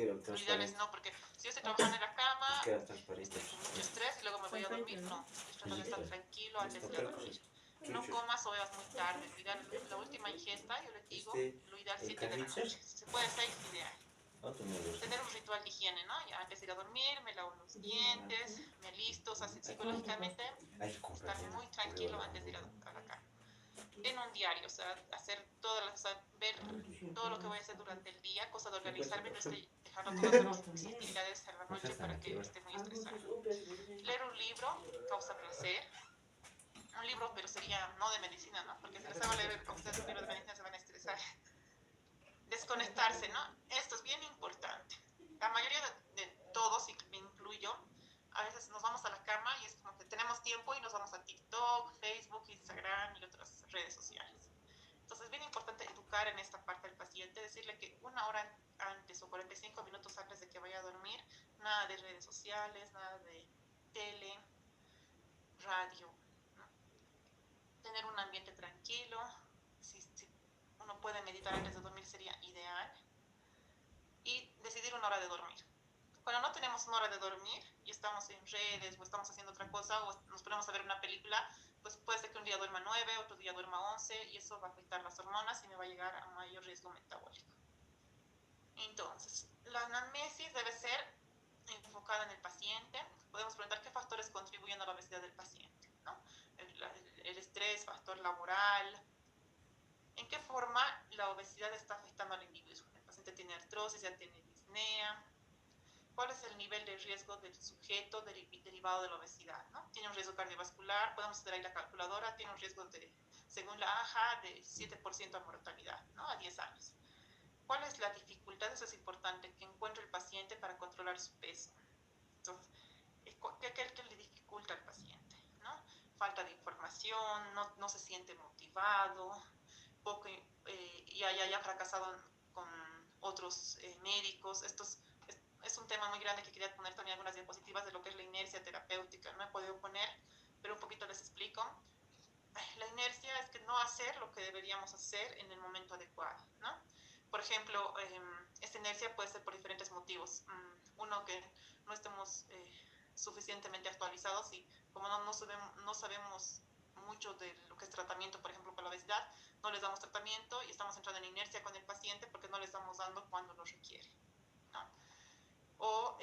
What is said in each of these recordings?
Lo ideal es no, porque si yo estoy trabajando en la cama, estoy con mucho estrés y luego me voy a dormir, no. Estoy tratando de estar tranquilo antes de ir a dormir. No comas o bebas muy tarde. Lo ideal, la última ingesta, yo les digo, lo ideal 7 de la noche. Si se puede 6, ideal. Tener un ritual de higiene, ¿no? Ya antes de ir a dormir, me lavo los dientes, me alisto, o sea, psicológicamente estar muy tranquilo antes de ir a la cama. En un diario, o sea, hacer todas las, o sea, ver todo lo que voy a hacer durante el día, cosa de organizarme, no estoy dejando todas mis actividades en la noche para que no esté muy estresada. Leer un libro causa placer. Un libro, pero sería no de medicina, ¿no? Porque si les hago leer a ustedes un libro de medicina se van a estresar. Desconectarse, ¿no? Esto es bien importante. La mayoría de todos, y me incluyo, a veces nos vamos a la cama y es como que tenemos tiempo y nos vamos a TikTok, Facebook, Instagram y otras redes sociales. Entonces es bien importante educar en esta parte al paciente, decirle que una hora antes o 45 minutos antes de que vaya a dormir, nada de redes sociales, nada de tele, radio, ¿no? Tener un ambiente tranquilo, si uno puede meditar antes de dormir sería ideal, y decidir una hora de dormir. Cuando no tenemos una hora de dormir y estamos en redes o estamos haciendo otra cosa o nos ponemos a ver una película, pues puede ser que un día duerma 9, otro día duerma 11 y eso va a afectar las hormonas y me va a llegar a mayor riesgo metabólico. Entonces, la anamnesis debe ser enfocada en el paciente. Podemos preguntar qué factores contribuyen a la obesidad del paciente, ¿no? El estrés, factor laboral. ¿En qué forma la obesidad está afectando al individuo? El paciente tiene artrosis, ya tiene disnea. ¿Cuál es el nivel de riesgo del sujeto derivado de la obesidad? ¿No? Tiene un riesgo cardiovascular, podemos hacer ahí la calculadora, tiene un riesgo según la AJA, de 7% de mortalidad, ¿no? A 10 años. ¿Cuál es la dificultad? Eso es importante, que encuentre el paciente para controlar su peso. Entonces, ¿qué le dificulta al paciente? ¿No? Falta de información, no se siente motivado, poco, ya ha fracasado con otros médicos. Es un tema muy grande que quería poner también algunas diapositivas de lo que es la inercia terapéutica. No he podido poner, pero un poquito les explico. La inercia es que no hacer lo que deberíamos hacer en el momento adecuado, ¿no? Por ejemplo, esta inercia puede ser por diferentes motivos. Uno, que no estemos suficientemente actualizados y como no sabemos mucho de lo que es tratamiento, por ejemplo, para la obesidad, no les damos tratamiento y estamos entrando en inercia con el paciente porque no le estamos dando cuando lo requiere, ¿no? O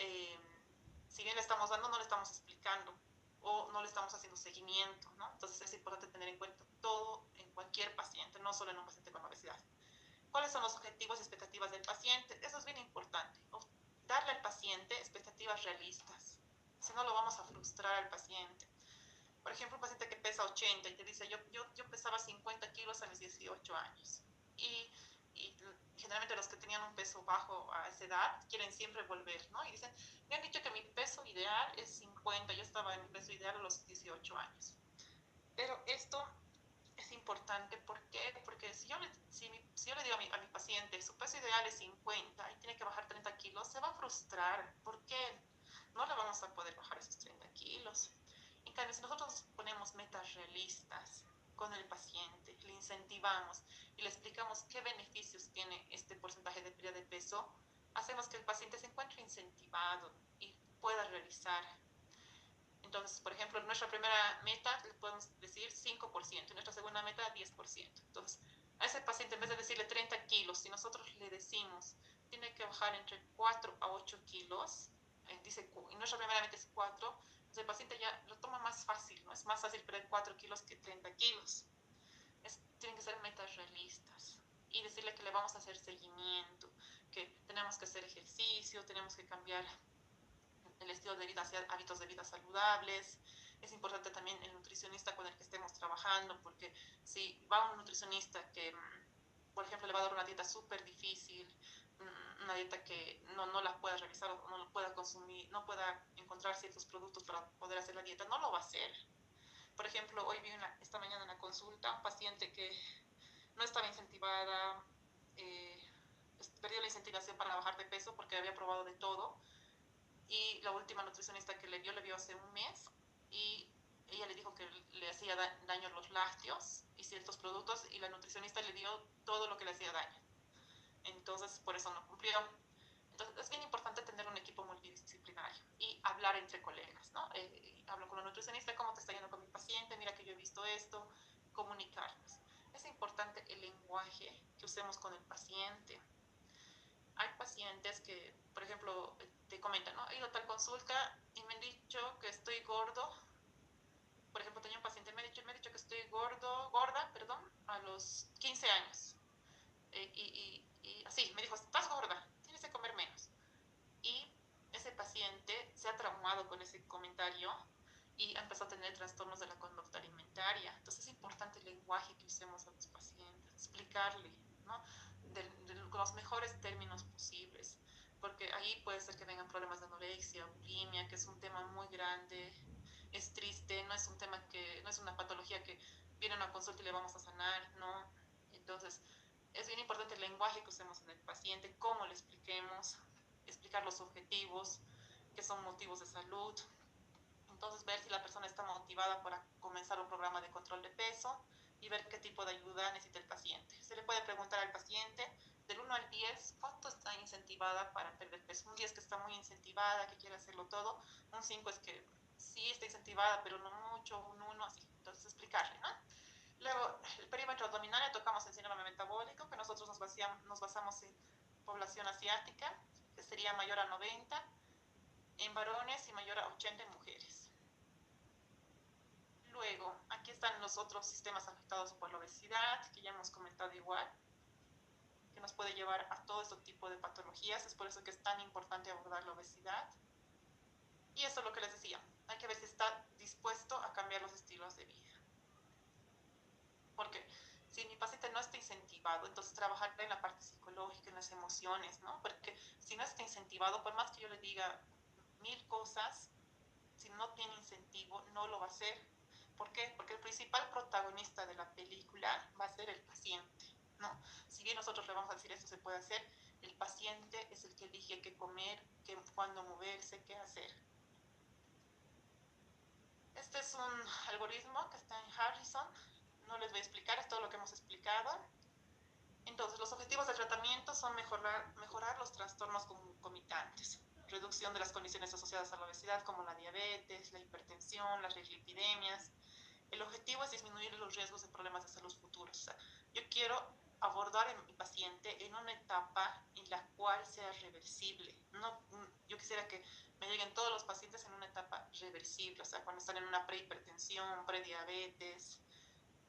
si bien le estamos dando, no le estamos explicando o no le estamos haciendo seguimiento, ¿no? Entonces es importante tener en cuenta todo en cualquier paciente, no solo en un paciente con obesidad. ¿Cuáles son los objetivos y expectativas del paciente? Eso es bien importante. Darle al paciente expectativas realistas. Si no, lo vamos a frustrar al paciente. Por ejemplo, un paciente que pesa 80 y te dice, yo pesaba 50 kilos a mis 18 años. Y generalmente los que tenían un peso bajo a esa edad quieren siempre volver, ¿no? Y dicen, me han dicho que mi peso ideal es 50, yo estaba en mi peso ideal a los 18 años. Pero esto es importante, ¿por qué? Porque si yo le digo a mi paciente, su peso ideal es 50 y tiene que bajar 30 kilos, se va a frustrar. ¿Por qué? No le vamos a poder bajar esos 30 kilos. En cambio, si nosotros ponemos metas realistas con el paciente, le incentivamos y le explicamos qué beneficios tiene este porcentaje de pérdida de peso, hacemos que el paciente se encuentre incentivado y pueda realizar. Entonces, por ejemplo, nuestra primera meta le podemos decir 5%, y nuestra segunda meta 10%. Entonces, a ese paciente, en vez de decirle 30 kilos, si nosotros le decimos tiene que bajar entre 4 a 8 kilos, y nuestra primera meta es 4, entonces el paciente ya lo toma más fácil, ¿no? Es más fácil perder 4 kilos que 30 kilos. Tienen que ser metas realistas y decirle que le vamos a hacer seguimiento, que tenemos que hacer ejercicio, tenemos que cambiar el estilo de vida hacia hábitos de vida saludables. Es importante también el nutricionista con el que estemos trabajando, porque si va un nutricionista que, por ejemplo, le va a dar una dieta súper difícil, una dieta que no la pueda realizar o no la pueda consumir, no pueda encontrar ciertos productos para poder hacer la dieta, no lo va a hacer. Por ejemplo, hoy vi esta mañana en la consulta un paciente que no estaba incentivada, perdió la incentivación para bajar de peso porque había probado de todo, y la última nutricionista que le vio hace un mes y ella le dijo que le hacía daño los lácteos y ciertos productos y la nutricionista le dio todo lo que le hacía daño. Entonces, por eso no cumplió. Entonces, es bien importante entre colegas, ¿no? Hablo con la nutricionista, ¿cómo te está yendo con mi paciente? Mira que yo he visto esto, comunicarnos. Es importante el lenguaje que usemos con el paciente. Hay pacientes que, por ejemplo, te comentan, ¿no? He ido a tal consulta y me han dicho que estoy gordo. Por ejemplo, tenía un paciente, me ha dicho que estoy gorda, perdón, a los 15 años. Y así, me dijo, estás gorda, tienes que comer menos. Y ese paciente se ha traumado con ese comentario y ha empezado a tener trastornos de la conducta alimentaria. Entonces es importante el lenguaje que usemos a los pacientes, explicarle, ¿no? Con los mejores términos posibles, porque ahí puede ser que vengan problemas de anorexia, bulimia, que es un tema muy grande, es triste, no es un tema que, no es una patología que viene a una consulta y le vamos a sanar, ¿no? Entonces, es bien importante el lenguaje que usemos en el paciente, cómo le expliquemos, explicar los objetivos, que son motivos de salud. Entonces, ver si la persona está motivada para comenzar un programa de control de peso y ver qué tipo de ayuda necesita el paciente. Se le puede preguntar al paciente del 1 al 10, ¿cuánto está incentivada para perder peso? Un 10 que está muy incentivada, que quiere hacerlo todo. Un 5 es que sí está incentivada, pero no mucho. Un 1 así. Entonces, explicarle, ¿no? Luego, el perímetro abdominal, le tocamos el síndrome metabólico, que nosotros nos basamos en población asiática, que sería mayor a 90 en varones y mayor a 80 en mujeres. Luego, aquí están los otros sistemas afectados por la obesidad, que ya hemos comentado igual, que nos puede llevar a todo este tipo de patologías. Es por eso que es tan importante abordar la obesidad. Y eso es lo que les decía, hay que ver si está dispuesto a cambiar los estilos de vida. Porque si mi paciente no está incentivado, entonces trabajar en la parte psicológica, en las emociones, ¿no? Porque si no está incentivado, por más que yo le diga 1000 cosas, si no tiene incentivo, no lo va a hacer. ¿Por qué? Porque el principal protagonista de la película va a ser el paciente, ¿no? Si bien nosotros le vamos a decir esto se puede hacer, el paciente es el que elige qué comer, cuándo moverse, qué hacer. Este es un algoritmo que está en Harrison. No les voy a explicar, es todo lo que hemos explicado. Entonces, los objetivos del tratamiento son mejorar los trastornos concomitantes, reducción de las condiciones asociadas a la obesidad como la diabetes, la hipertensión, las lipidemias. El objetivo es disminuir los riesgos de problemas de salud futuros. O sea, yo quiero abordar a mi paciente en una etapa en la cual sea reversible. No, yo quisiera que me lleguen todos los pacientes en una etapa reversible, o sea, cuando están en una prehipertensión, prediabetes,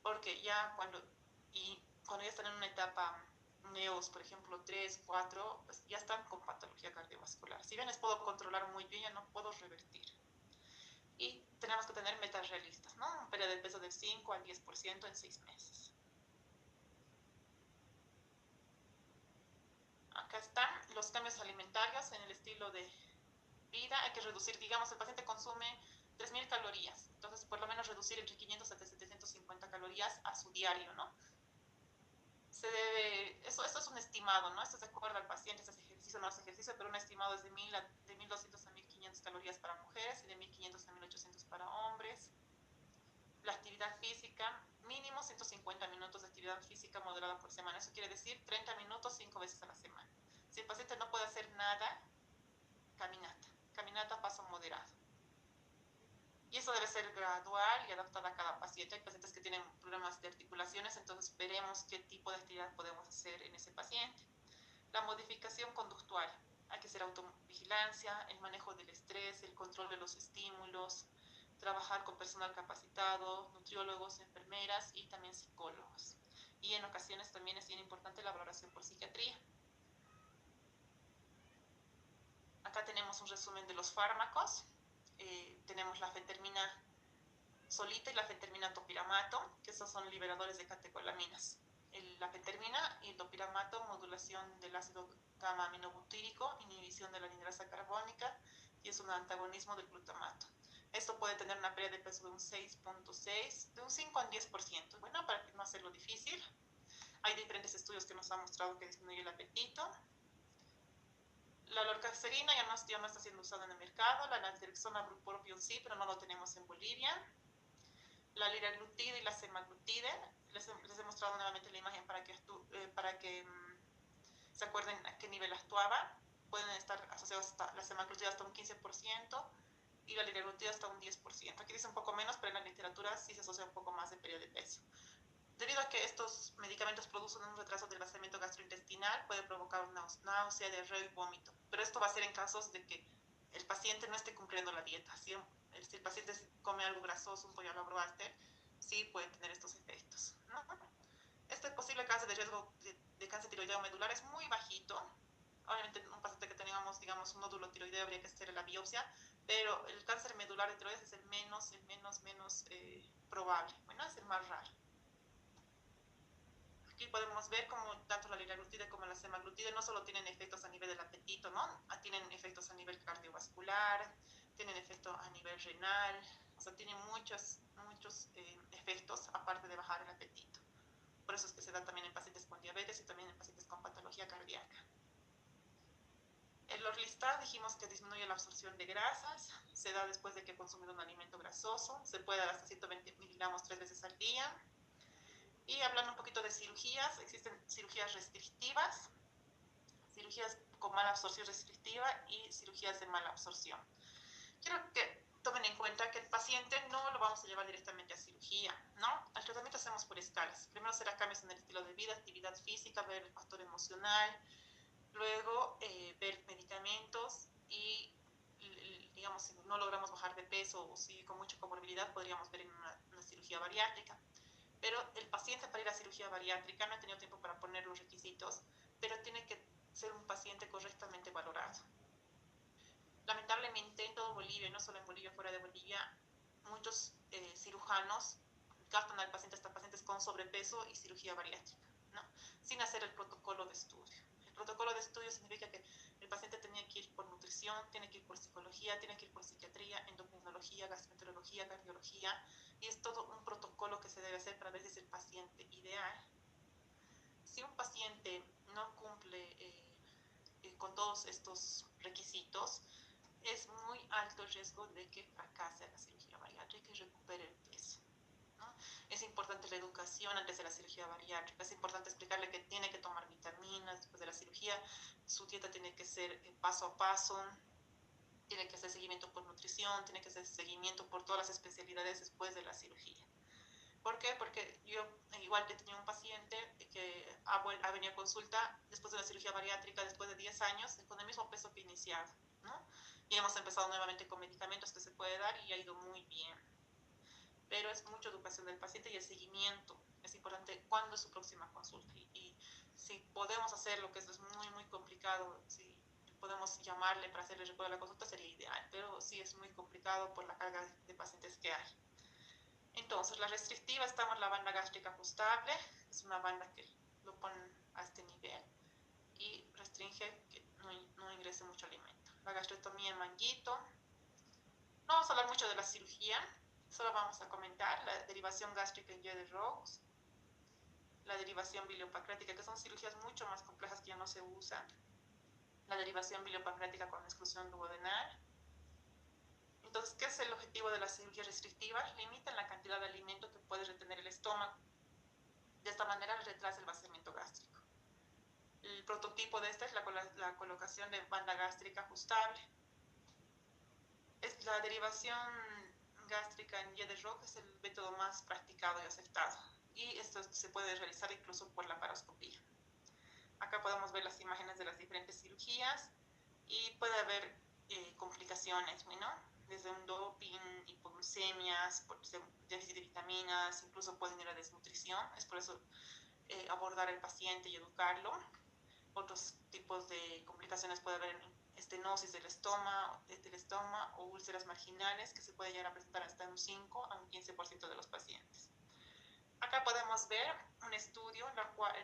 porque ya cuando ya están en una etapa NEOS, por ejemplo, 3 4 pues ya están con patología cardiovascular. Si bien les puedo controlar muy bien, ya no puedo revertir. Y tenemos que tener metas realistas, ¿no? Un pérdida de peso del 5 al 10% en 6 meses. Acá están los cambios alimentarios en el estilo de vida. Hay que reducir, digamos, el paciente consume 3000 calorías, entonces por lo menos reducir entre 500 a 750 calorías a su diario, ¿no? Eso es un estimado, ¿no? Esto es de acuerdo al paciente, este es ejercicio, no es ejercicio, pero un estimado es de 1200 a 1500 calorías para mujeres y de 1500 a 1800 para hombres. La actividad física, mínimo 150 minutos de actividad física moderada por semana. Eso quiere decir 30 minutos 5 veces a la semana. Si el paciente no puede hacer nada, caminata a paso moderado. Y eso debe ser gradual y adaptado a cada paciente. Hay pacientes que tienen problemas de articulaciones, entonces veremos qué tipo de actividad podemos hacer en ese paciente. La modificación conductual. Hay que hacer autovigilancia, el manejo del estrés, el control de los estímulos, trabajar con personal capacitado, nutriólogos, enfermeras y también psicólogos. Y en ocasiones también es bien importante la valoración por psiquiatría. Acá tenemos un resumen de los fármacos. Tenemos la fentermina solita y la fentermina topiramato, que esos son liberadores de catecolaminas. La fentermina y el topiramato, modulación del ácido gamma-aminobutírico, inhibición de la anhidrasa carbónica y es un antagonismo del glutamato. Esto puede tener una pérdida de peso de un 6.6, de un 5 al 10%. Bueno, para no hacerlo difícil, hay diferentes estudios que nos han mostrado que disminuye el apetito. La lorcacerina ya no está siendo usada en el mercado, la naltrexona bupropion sí, pero no lo tenemos en Bolivia. La liraglutida y la semaglutide, les he mostrado nuevamente la imagen para que se acuerden a qué nivel actuaba. Pueden estar asociados la semaglutida hasta un 15%, y la liraglutida hasta un 10%. Aquí dice un poco menos, pero en la literatura sí se asocia un poco más de pérdida de peso. Debido a que estos medicamentos producen un retraso del vaciamiento gastrointestinal, puede provocar una náusea, diarrea y vómito. Pero esto va a ser en casos de que el paciente no esté cumpliendo la dieta. Si el paciente come algo grasoso, un pollo a la broster, sí puede tener estos efectos, ¿no? Este posible cáncer de riesgo de cáncer tiroideo medular es muy bajito. Obviamente, un paciente que tengamos, digamos, un nódulo tiroideo habría que hacer la biopsia, pero el cáncer medular de tiroides es el menos probable. Bueno, es el más raro. Aquí podemos ver cómo tanto la liraglutida como la semaglutida no solo tienen efectos a nivel del apetito, ¿no? Tienen efectos a nivel cardiovascular, tienen efecto a nivel renal, o sea, tienen muchos efectos aparte de bajar el apetito. Por eso es que se da también en pacientes con diabetes y también en pacientes con patología cardíaca. El Orlistat dijimos que disminuye la absorción de grasas, se da después de que he consumido un alimento grasoso, se puede dar hasta 120 miligramos 3 veces al día. Y hablando un poquito de cirugías, existen cirugías restrictivas, cirugías con mala absorción restrictiva y cirugías de mala absorción. Quiero que tomen en cuenta que el paciente no lo vamos a llevar directamente a cirugía, ¿no? El tratamiento hacemos por escalas. Primero será cambios en el estilo de vida, actividad física, ver el factor emocional, luego ver medicamentos y, digamos, si no logramos bajar de peso o si con mucha comorbilidad, podríamos ver en una cirugía bariátrica. Pero el paciente para ir a cirugía bariátrica no ha tenido tiempo para poner los requisitos, pero tiene que ser un paciente correctamente valorado. Lamentablemente en todo Bolivia, no solo en Bolivia, fuera de Bolivia, muchos cirujanos captan al paciente hasta pacientes con sobrepeso y cirugía bariátrica, ¿no? Sin hacer el protocolo de estudio. El protocolo de estudio significa que el paciente tenía que ir por nutrición, tiene que ir por psicología, tiene que ir por psiquiatría, endocrinología, gastroenterología, cardiología, y es todo un protocolo que se debe hacer para ver si es el paciente ideal. Si un paciente no cumple con todos estos requisitos, es muy alto el riesgo de que fracase la cirugía bariátrica y recupere el peso, ¿no? Es importante la educación antes de la cirugía bariátrica, es importante explicarle que tiene que tomar vitaminas después de la cirugía, su dieta tiene que ser paso a paso, tiene que hacer seguimiento por nutrición, tiene que hacer seguimiento por todas las especialidades después de la cirugía. ¿Por qué? Porque yo igual he tenido un paciente que ha venido a consulta después de una cirugía bariátrica, después de 10 años, con el mismo peso que iniciado, ¿no? Y hemos empezado nuevamente con medicamentos que se puede dar y ha ido muy bien. Pero es mucha educación del paciente y el seguimiento. Es importante cuándo es su próxima consulta. Y si podemos hacerlo, que eso es muy complicado, si podemos llamarle para hacerle recuerdo de la consulta, sería ideal. Pero sí es muy complicado por la carga de pacientes que hay. Entonces, la restrictiva estamos la banda gástrica ajustable, es una banda que lo ponen a este nivel y restringe que no ingrese mucho alimento. La gastrectomía en manguito. No vamos a hablar mucho de la cirugía, solo vamos a comentar la derivación gástrica en Jeder-Roux, la derivación biliopancreática, que son cirugías mucho más complejas que ya no se usan, la derivación biliopancreática con exclusión duodenal. Entonces, ¿qué es el objetivo de las cirugías restrictivas? Limitan la cantidad de alimento que puede retener el estómago. De esta manera retrasa el vaciamiento gástrico. El prototipo de esta es la colocación de banda gástrica ajustable. La derivación gástrica en Jeder-Roux es el método más practicado y aceptado. Y esto se puede realizar incluso por laparoscopía. Acá podemos ver las imágenes de las diferentes cirugías y puede haber complicaciones, ¿no? Desde un doping, hipoglucemias, déficit de vitaminas, incluso pueden ir a desnutrición. Es por eso abordar al paciente y educarlo. Otros tipos de complicaciones puede haber estenosis del estómago o úlceras marginales que se puede llegar a presentar hasta un 5 a un 15% de los pacientes. Acá podemos ver un estudio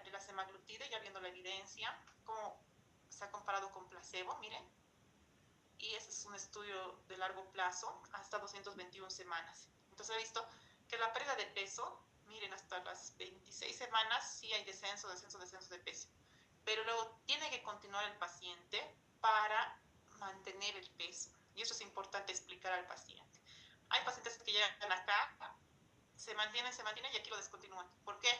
de la semaglutida, ya viendo la evidencia, cómo se ha comparado con placebo, miren. Y ese es un estudio de largo plazo, hasta 221 semanas. Entonces he visto que la pérdida de peso, miren, hasta las 26 semanas sí hay descenso de peso. Pero luego tiene que continuar el paciente para mantener el peso. Y eso es importante explicar al paciente. Hay pacientes que llegan acá, se mantienen y aquí lo descontinúan. ¿Por qué?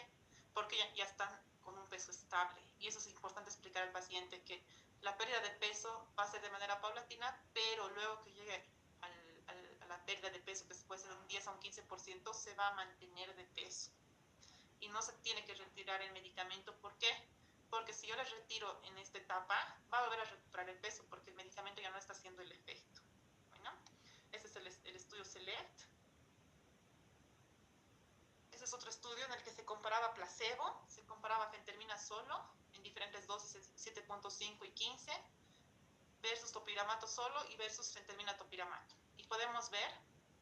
Porque ya están con un peso estable. Y eso es importante explicar al paciente que la pérdida de peso va a ser de manera paulatina, pero luego que llegue la pérdida de peso, que puede ser un 10 a un 15%, se va a mantener de peso. Y no se tiene que retirar el medicamento. ¿Por qué? Porque si yo le retiro en esta etapa, va a volver a recuperar el peso, porque el medicamento ya no está haciendo el efecto. Bueno, ese es el estudio SELECT. Ese es otro estudio en el que se comparaba placebo, se comparaba fentermina solo, en diferentes dosis, 7.5 y 15, versus topiramato solo y versus fentermina topiramato. Y podemos ver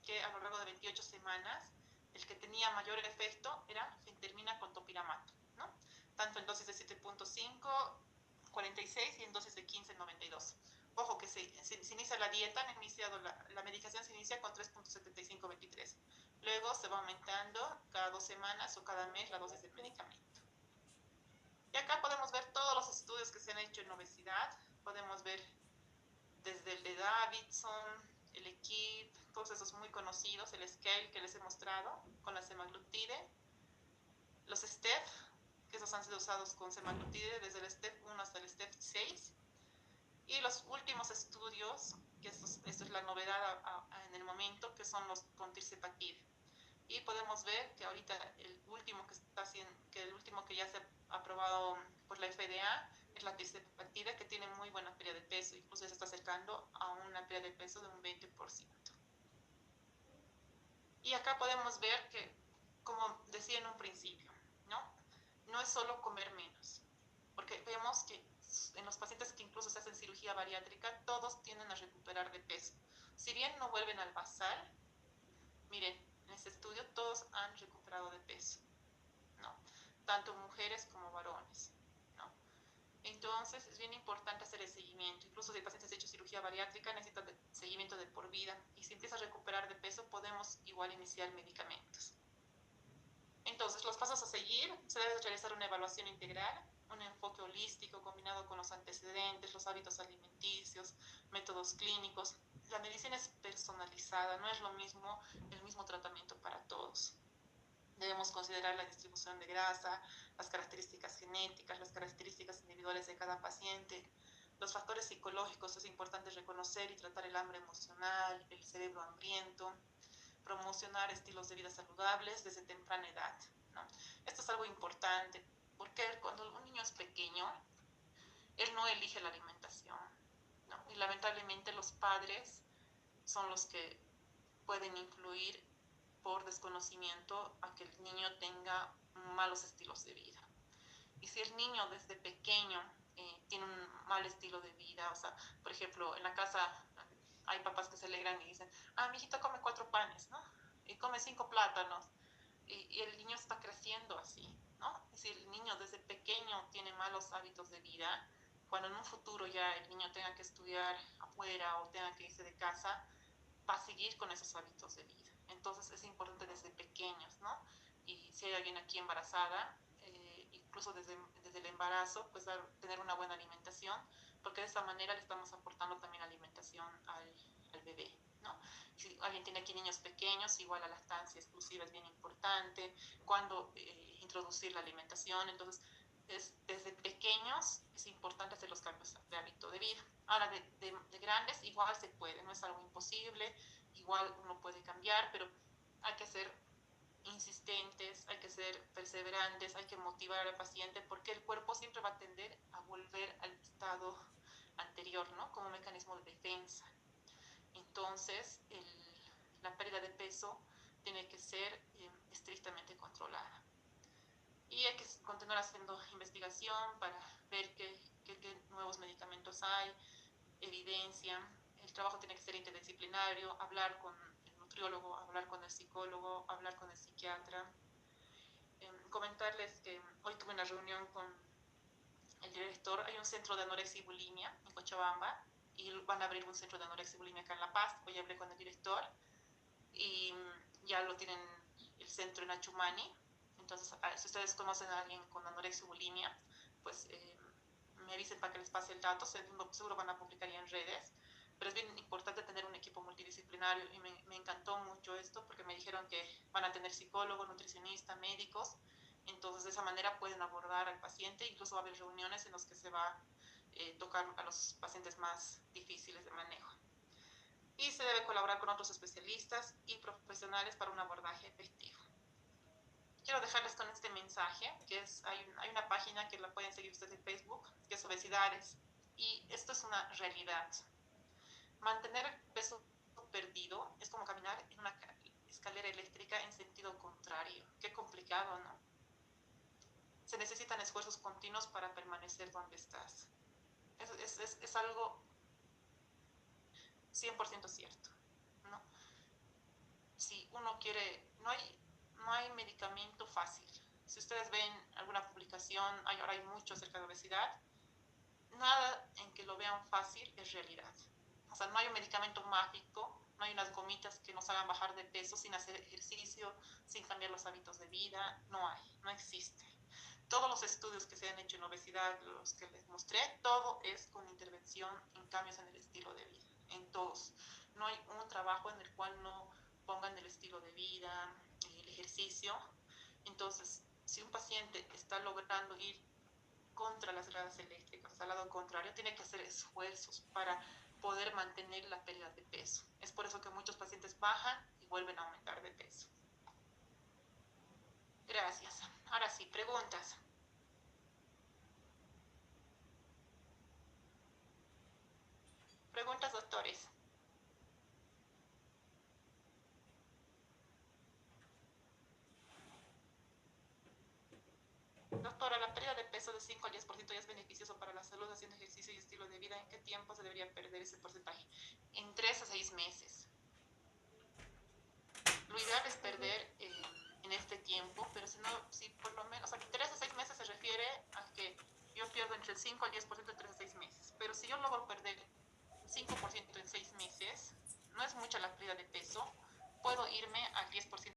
que a lo largo de 28 semanas, el que tenía mayor efecto era fentermina con topiramato, ¿no? Tanto en dosis de 7.5, 46 y en dosis de 15, 92. Ojo que se inicia la dieta, la medicación se inicia con 3.75, 23. Luego se va aumentando cada 2 semanas o cada mes la dosis del medicamento. Y acá podemos ver todos los estudios que se han hecho en obesidad. Podemos ver desde el de Davidson, el EQUIP, todos esos muy conocidos, el SCALE que les he mostrado con la semaglutide, los STEP, que esos han sido usados con semaglutide desde el STEP 1 hasta el STEP 6, y los últimos estudios, que esto es la novedad en el momento, que son los con tirzepatide. Y podemos ver que ahorita el último que ya se ha aprobado por la FDA es la tirzepatide, que tiene muy buena pérdida de peso, incluso se está acercando a una pérdida de peso de un 20%. Y acá podemos ver que, como decía en un principio, no es solo comer menos, porque vemos que en los pacientes que incluso se hacen cirugía bariátrica, todos tienden a recuperar de peso. Si bien no vuelven al basal, miren, en este estudio todos han recuperado de peso, ¿no? Tanto mujeres como varones, ¿no? Entonces es bien importante hacer el seguimiento. Incluso si el paciente se ha hecho cirugía bariátrica, necesita seguimiento de por vida. Y si empieza a recuperar de peso, podemos igual iniciar medicamentos. Entonces, los pasos a seguir: se debe realizar una evaluación integral, un enfoque holístico combinado con los antecedentes, los hábitos alimenticios, métodos clínicos. La medicina es personalizada, no es lo mismo el mismo tratamiento para todos. Debemos considerar la distribución de grasa, las características genéticas, las características individuales de cada paciente. Los factores psicológicos: es importante reconocer y tratar el hambre emocional, el cerebro hambriento, promocionar estilos de vida saludables desde temprana edad, ¿no? Esto es algo importante, porque cuando un niño es pequeño, él no elige la alimentación, ¿no? Y lamentablemente los padres son los que pueden influir por desconocimiento a que el niño tenga malos estilos de vida. Y si el niño desde pequeño tiene un mal estilo de vida, o sea, por ejemplo, en la casa hay papás que se alegran y dicen, mi hijito come 4 panes, ¿no? Y come 5 plátanos. Y el niño está creciendo así, ¿no? Y si el niño desde pequeño tiene malos hábitos de vida, cuando en un futuro ya el niño tenga que estudiar afuera o tenga que irse de casa, va a seguir con esos hábitos de vida. Entonces es importante desde pequeños, ¿no? Y si hay alguien aquí embarazada, incluso desde el embarazo, pues tener una buena alimentación, porque de esta manera le estamos aportando también alimentación al bebé, ¿no? Si alguien tiene aquí niños pequeños, igual la lactancia exclusiva es bien importante, cuando introducir la alimentación. Entonces, desde pequeños es importante hacer los cambios de hábito de vida. Ahora, de grandes igual se puede, no es algo imposible, igual uno puede cambiar, pero hay que ser insistentes, hay que ser perseverantes, hay que motivar al paciente, porque el cuerpo siempre va a tender a volver al estado anterior, ¿no? Como mecanismo de defensa. Entonces, la pérdida de peso tiene que ser estrictamente controlada. Y hay que continuar haciendo investigación para ver qué nuevos medicamentos hay, evidencia. El trabajo tiene que ser interdisciplinario, hablar con el nutriólogo, hablar con el psicólogo, hablar con el psiquiatra. Comentarles que hoy tuve una reunión con el director. Hay un centro de anorexia y bulimia en Cochabamba y van a abrir un centro de anorexia y bulimia acá en La Paz. Hoy hablé con el director y ya lo tienen el centro en Achumani. Entonces, si ustedes conocen a alguien con anorexia y bulimia, pues me avisen para que les pase el dato. Seguro van a publicar ya en redes. Pero es bien importante tener un equipo multidisciplinario y me encantó mucho esto, porque me dijeron que van a tener psicólogos, nutricionistas, médicos. Entonces, de esa manera pueden abordar al paciente. Incluso va a haber reuniones en las que se va a tocar a los pacientes más difíciles de manejo. Y se debe colaborar con otros especialistas y profesionales para un abordaje efectivo. Quiero dejarles con este mensaje, que es, hay una página que la pueden seguir ustedes en Facebook, que es Obesidades, y esto es una realidad. Mantener el peso perdido es como caminar en una escalera eléctrica en sentido contrario. Qué complicado, ¿no? Se necesitan esfuerzos continuos para permanecer donde estás. Es algo 100% cierto, ¿no? Si uno quiere, no hay medicamento fácil. Si ustedes ven alguna publicación, ahora hay mucho acerca de obesidad, nada en que lo vean fácil es realidad. O sea, no hay un medicamento mágico, no hay unas gomitas que nos hagan bajar de peso sin hacer ejercicio, sin cambiar los hábitos de vida, no existe. Todos los estudios que se han hecho en obesidad, los que les mostré, todo es con intervención en cambios en el estilo de vida, en todos. No hay un trabajo en el cual no pongan el estilo de vida, el ejercicio. Entonces, si un paciente está logrando ir contra las gradas eléctricas, al lado contrario, tiene que hacer esfuerzos para poder mantener la pérdida de peso. Es por eso que muchos pacientes bajan y vuelven a aumentar de peso. Gracias. Ahora sí, preguntas. Preguntas, doctores. Doctora, la pérdida de peso de 5 al 10% ya es beneficioso para la salud haciendo ejercicio y estilo de vida. ¿En qué tiempo se debería perder ese porcentaje? En 3 a 6 meses. Lo ideal es perder en este tiempo, pero si por lo menos, o sea, 3 a 6 meses se refiere a que yo pierdo entre el 5 al 10% en 3 a 6 meses. Pero si yo logro perder 5%